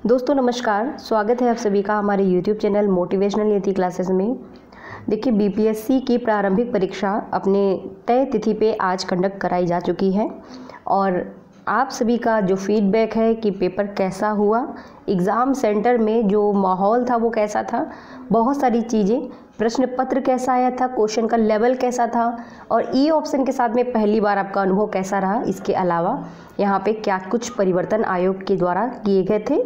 दोस्तों नमस्कार, स्वागत है आप सभी का हमारे YouTube चैनल मोटिवेशनल नीति क्लासेस में। देखिए बीपीएससी की प्रारंभिक परीक्षा अपने तय तिथि पे आज कंडक्ट कराई जा चुकी है और आप सभी का जो फीडबैक है कि पेपर कैसा हुआ, एग्ज़ाम सेंटर में जो माहौल था वो कैसा था, बहुत सारी चीज़ें, प्रश्न पत्र कैसा आया था, क्वेश्चन का लेवल कैसा था और ई ऑप्शन के साथ में पहली बार आपका अनुभव कैसा रहा। इसके अलावा यहाँ पे क्या कुछ परिवर्तन आयोग के द्वारा किए गए थे,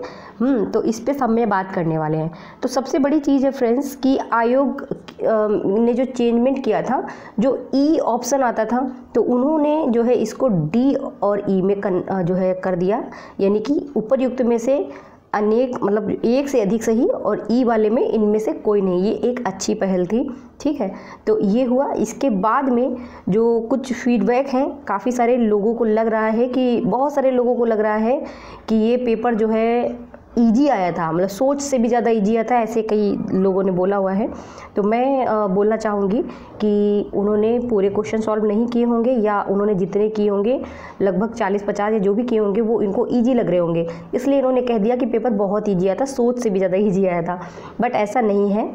तो इस पे सब में बात करने वाले हैं। तो सबसे बड़ी चीज़ है फ्रेंड्स कि आयोग ने जो चेंजमेंट किया था, जो ई ऑप्शन आता था तो उन्होंने जो है इसको डी और ई में जो है कर दिया, यानी कि उपरयुक्त में से अनेक मतलब एक से अधिक सही और ई वाले में इनमें से कोई नहीं। ये एक अच्छी पहल थी, ठीक है। तो ये हुआ। इसके बाद में जो कुछ फीडबैक हैं, काफ़ी सारे लोगों को लग रहा है कि बहुत सारे लोगों को लग रहा है कि ये पेपर जो है ईजी आया था, मतलब सोच से भी ज़्यादा ईजी आया था, ऐसे कई लोगों ने बोला हुआ है। तो मैं बोलना चाहूँगी कि उन्होंने पूरे क्वेश्चन सॉल्व नहीं किए होंगे या उन्होंने जितने किए होंगे लगभग 40-50 या जो भी किए होंगे वो इनको ईजी लग रहे होंगे, इसलिए इन्होंने कह दिया कि पेपर बहुत ईजी आया था, सोच से भी ज़्यादा ईजी आया था। बट ऐसा नहीं है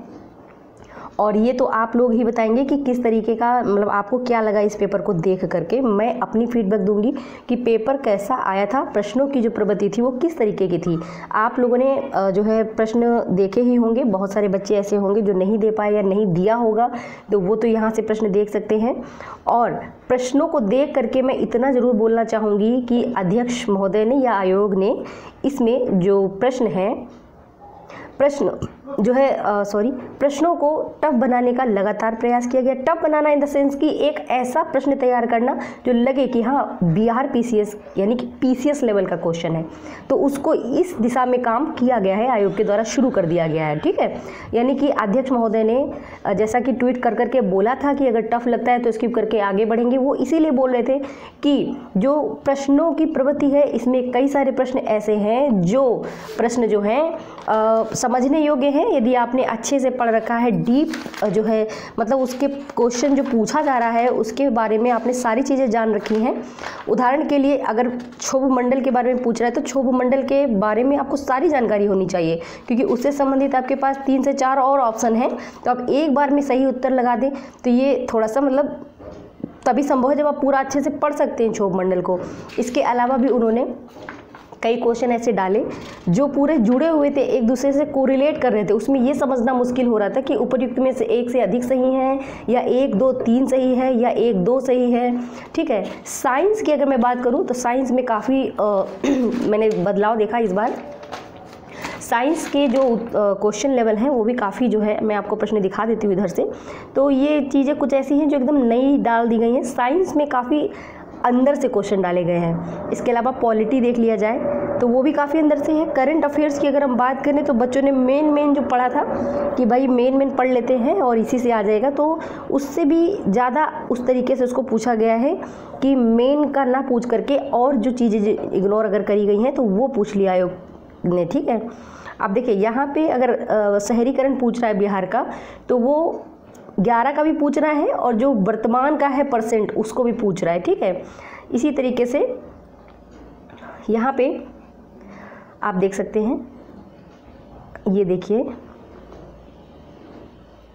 और ये तो आप लोग ही बताएंगे कि किस तरीके का, मतलब आपको क्या लगा इस पेपर को देख करके। मैं अपनी फीडबैक दूंगी कि पेपर कैसा आया था, प्रश्नों की जो प्रवृत्ति थी वो किस तरीके की थी। आप लोगों ने जो है प्रश्न देखे ही होंगे, बहुत सारे बच्चे ऐसे होंगे जो नहीं दे पाए या नहीं दिया होगा, तो वो तो यहाँ से प्रश्न देख सकते हैं। और प्रश्नों को देख करके मैं इतना ज़रूर बोलना चाहूँगी कि अध्यक्ष महोदय ने या आयोग ने इसमें जो प्रश्नों को टफ बनाने का लगातार प्रयास किया गया। Tough banana in the sense कि एक ऐसा प्रश्न तैयार करना जो लगे कि हाँ बिहार पीसीएस यानी कि पीसीएस लेवल का क्वेश्चन है, तो उसको इस दिशा में काम किया गया है, आयोग के द्वारा शुरू कर दिया गया है, ठीक है। यानी कि अध्यक्ष महोदय ने जैसा कि ट्वीट कर करके बोला था कि अगर टफ लगता है तो स्किप करके आगे बढ़ेंगे, वो इसीलिए बोल रहे थे कि जो प्रश्नों की प्रवृत्ति है इसमें कई सारे प्रश्न ऐसे हैं जो प्रश्न जो हैं समझने योग्य हैं यदि आपने अच्छे से पढ़ रखा है, डीप जो है मतलब उसके क्वेश्चन जो पूछा जा रहा है उसके बारे में आपने सारी चीज़ें जान रखी हैं। उदाहरण के लिए अगर क्षोभ मंडल के बारे में पूछ रहा है तो क्षोभ मंडल के बारे में आपको सारी जानकारी होनी चाहिए, क्योंकि उससे संबंधित आपके पास 3 से 4 और ऑप्शन हैं। तो आप एक बार में सही उत्तर लगा दें तो ये थोड़ा सा मतलब तभी संभव है जब आप पूरा अच्छे से पढ़ सकते हैं क्षोभ मंडल को। इसके अलावा भी उन्होंने कई क्वेश्चन ऐसे डाले जो पूरे जुड़े हुए थे, एक दूसरे से कोरिलेट कर रहे थे। उसमें ये समझना मुश्किल हो रहा था कि उपयुक्त में से एक से अधिक सही है या 1, 2, 3 सही है या 1, 2 सही है, ठीक है। साइंस की अगर मैं बात करूं तो साइंस में काफ़ी मैंने बदलाव देखा इस बार। साइंस के जो क्वेश्चन लेवल हैं वो भी काफ़ी जो है, मैं आपको प्रश्न दिखा देती हूँ इधर से। तो ये चीज़ें कुछ ऐसी हैं जो एकदम नई डाल दी गई हैं। साइंस में काफ़ी अंदर से क्वेश्चन डाले गए हैं। इसके अलावा पॉलिटी देख लिया जाए तो वो भी काफ़ी अंदर से है। करंट अफेयर्स की अगर हम बात करें तो बच्चों ने मेन जो पढ़ा था कि भाई मेन पढ़ लेते हैं और इसी से आ जाएगा, तो उससे भी ज़्यादा उस तरीके से उसको पूछा गया है कि मेन का ना पूछ करके और जो चीज़ें इग्नोर अगर करी गई हैं तो वो पूछ लिया आयोग ने, ठीक है। अब देखिए यहाँ पे अगर शहरीकरण पूछ रहा है बिहार का तो वो 11 का भी पूछ रहा है और जो वर्तमान का है % उसको भी पूछ रहा है, ठीक है। इसी तरीके से यहाँ पे आप देख सकते हैं, ये देखिए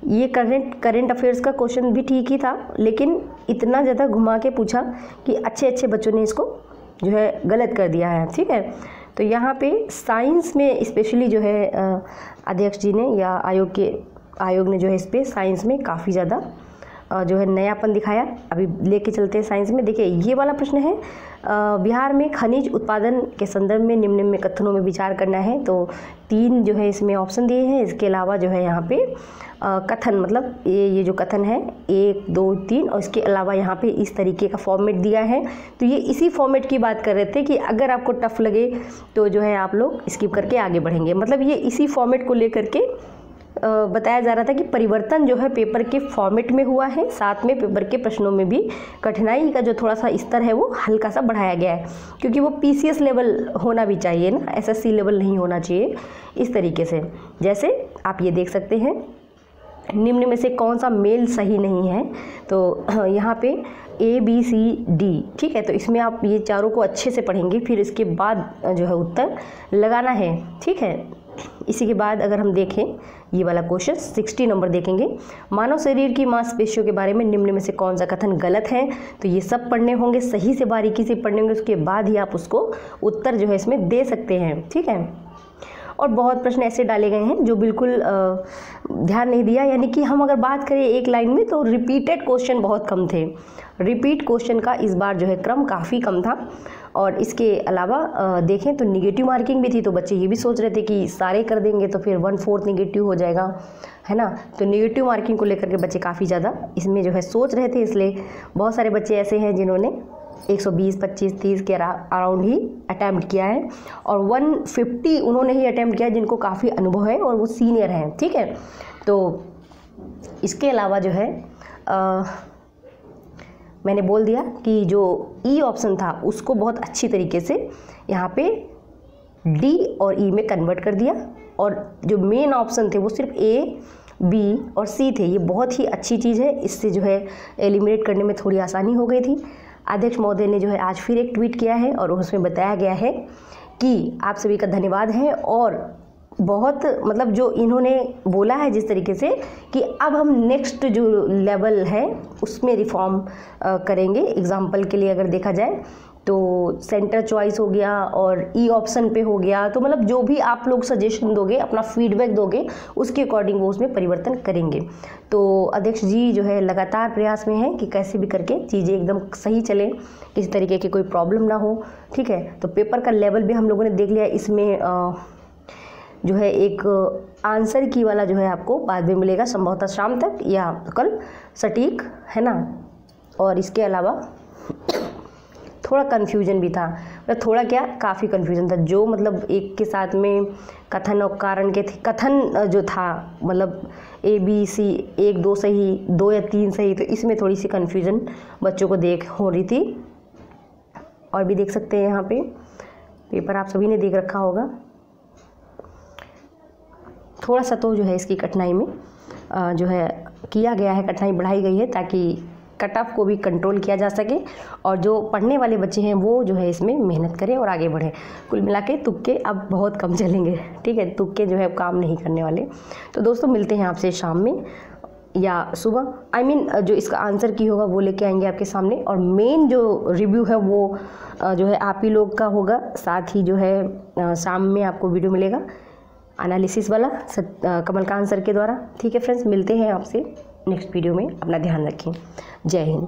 ये करंट अफेयर्स का क्वेश्चन भी ठीक ही था, लेकिन इतना ज़्यादा घुमा के पूछा कि अच्छे बच्चों ने इसको जो है गलत कर दिया है, ठीक है। तो यहाँ पे साइंस में स्पेशली जो है अध्यक्ष जी ने या आयोग ने जो है इस पे साइंस में काफ़ी ज़्यादा जो है नयापन दिखाया। अभी लेके चलते हैं साइंस में। देखिए ये वाला प्रश्न है, बिहार में खनिज उत्पादन के संदर्भ में निम्न में कथनों में विचार करना है। तो 3 जो है इसमें ऑप्शन दिए हैं। इसके अलावा जो है यहाँ पे कथन, मतलब ये जो कथन है 1, 2, 3 और इसके अलावा यहाँ पे इस तरीके का फॉर्मेट दिया है। तो ये इसी फॉर्मेट की बात कर रहे थे कि अगर आपको टफ लगे तो जो है आप लोग स्किप करके आगे बढ़ेंगे। मतलब ये इसी फॉर्मेट को लेकर के बताया जा रहा था कि परिवर्तन जो है पेपर के फॉर्मेट में हुआ है, साथ में पेपर के प्रश्नों में भी कठिनाई का जो थोड़ा सा स्तर है वो हल्का सा बढ़ाया गया है, क्योंकि वो पीसीएस लेवल होना भी चाहिए ना, एसएससी लेवल नहीं होना चाहिए। इस तरीके से जैसे आप ये देख सकते हैं निम्न में से कौन सा मेल सही नहीं है। तो यहाँ पे ABCD, ठीक है। तो इसमें आप ये चारों को अच्छे से पढ़ेंगे, फिर इसके बाद जो है उत्तर लगाना है, ठीक है। इसी के बाद अगर हम देखें ये वाला क्वेश्चन 60 नंबर देखेंगे, मानव शरीर की मांसपेशियों के बारे में निम्न में से कौन सा कथन गलत है। तो ये सब पढ़ने होंगे, सही से बारीकी से पढ़ने होंगे, उसके बाद ही आप उसको उत्तर जो है इसमें दे सकते हैं, ठीक है। और बहुत प्रश्न ऐसे डाले गए हैं जो बिल्कुल ध्यान नहीं दिया, यानी कि हम अगर बात करें एक लाइन में तो रिपीटेड क्वेश्चन बहुत कम थे। रिपीट क्वेश्चन का इस बार जो है क्रम काफ़ी कम था। और इसके अलावा देखें तो निगेटिव मार्किंग भी थी, तो बच्चे ये भी सोच रहे थे कि सारे कर देंगे तो फिर 1/4 निगेटिव हो जाएगा, है ना। तो निगेटिव मार्किंग को लेकर के बच्चे काफ़ी ज़्यादा इसमें जो है सोच रहे थे, इसलिए बहुत सारे बच्चे ऐसे हैं जिन्होंने 120, 25, 30 के अराउंड ही अटैम्प्ट किया है, और 150 उन्होंने ही अटैम्प्ट किया जिनको काफ़ी अनुभव है और वो सीनियर हैं, ठीक है। तो इसके अलावा जो है मैंने बोल दिया कि जो ई ऑप्शन था उसको बहुत अच्छी तरीके से यहाँ पे डी और ई में कन्वर्ट कर दिया, और जो मेन ऑप्शन थे वो सिर्फ ए, बी और सी थे। ये बहुत ही अच्छी चीज़ है, इससे जो है एलिमिनेट करने में थोड़ी आसानी हो गई थी। अध्यक्ष महोदय ने जो है आज फिर एक ट्वीट किया है और उसमें बताया गया है कि आप सभी का धन्यवाद है, और बहुत मतलब जो इन्होंने बोला है जिस तरीके से कि अब हम नेक्स्ट जो लेवल है उसमें रिफॉर्म करेंगे। एग्जाम्पल के लिए अगर देखा जाए तो सेंटर चॉइस हो गया और ई ऑप्शन पे हो गया, तो मतलब जो भी आप लोग सजेशन दोगे, अपना फीडबैक दोगे, उसके अकॉर्डिंग वो उसमें परिवर्तन करेंगे। तो अध्यक्ष जी जो है लगातार प्रयास में है कि कैसे भी करके चीज़ें एकदम सही चले, किसी तरीके की कोई प्रॉब्लम ना हो, ठीक है। तो पेपर का लेवल भी हम लोगों ने देख लिया। इसमें जो है एक आंसर की वाला जो है आपको बाद में मिलेगा, संभवतः शाम तक या कल सटीक, है ना। और इसके अलावा थोड़ा कन्फ्यूजन भी था, मतलब थोड़ा क्या, काफ़ी कन्फ्यूजन था। जो मतलब एक के साथ में कथन और कारण के थे, कथन जो था मतलब ABC 1, 2 सही, 2 या 3 सही, तो इसमें थोड़ी सी कन्फ्यूजन बच्चों को हो रही थी। और भी देख सकते हैं यहाँ पे पेपर आप सभी ने देख रखा होगा। थोड़ा सा तो जो है इसकी कठिनाई में जो है किया गया है, कठिनाई बढ़ाई गई है ताकि कट ऑफ को भी कंट्रोल किया जा सके, और जो पढ़ने वाले बच्चे हैं वो जो है इसमें मेहनत करें और आगे बढ़ें। कुल मिला के तुक्के अब बहुत कम चलेंगे, ठीक है, तुक्के जो है काम नहीं करने वाले। तो दोस्तों मिलते हैं आपसे शाम में या सुबह, जो इसका आंसर की होगा वो लेके आएंगे आपके सामने, और मेन जो रिव्यू है वो जो है आप ही लोग का होगा। साथ ही जो है शाम में आपको वीडियो मिलेगा एनालिसिस वाला कमलकांत सर के द्वारा, ठीक है फ्रेंड्स। मिलते हैं आपसे नेक्स्ट वीडियो में, अपना ध्यान रखें। जय हिंद।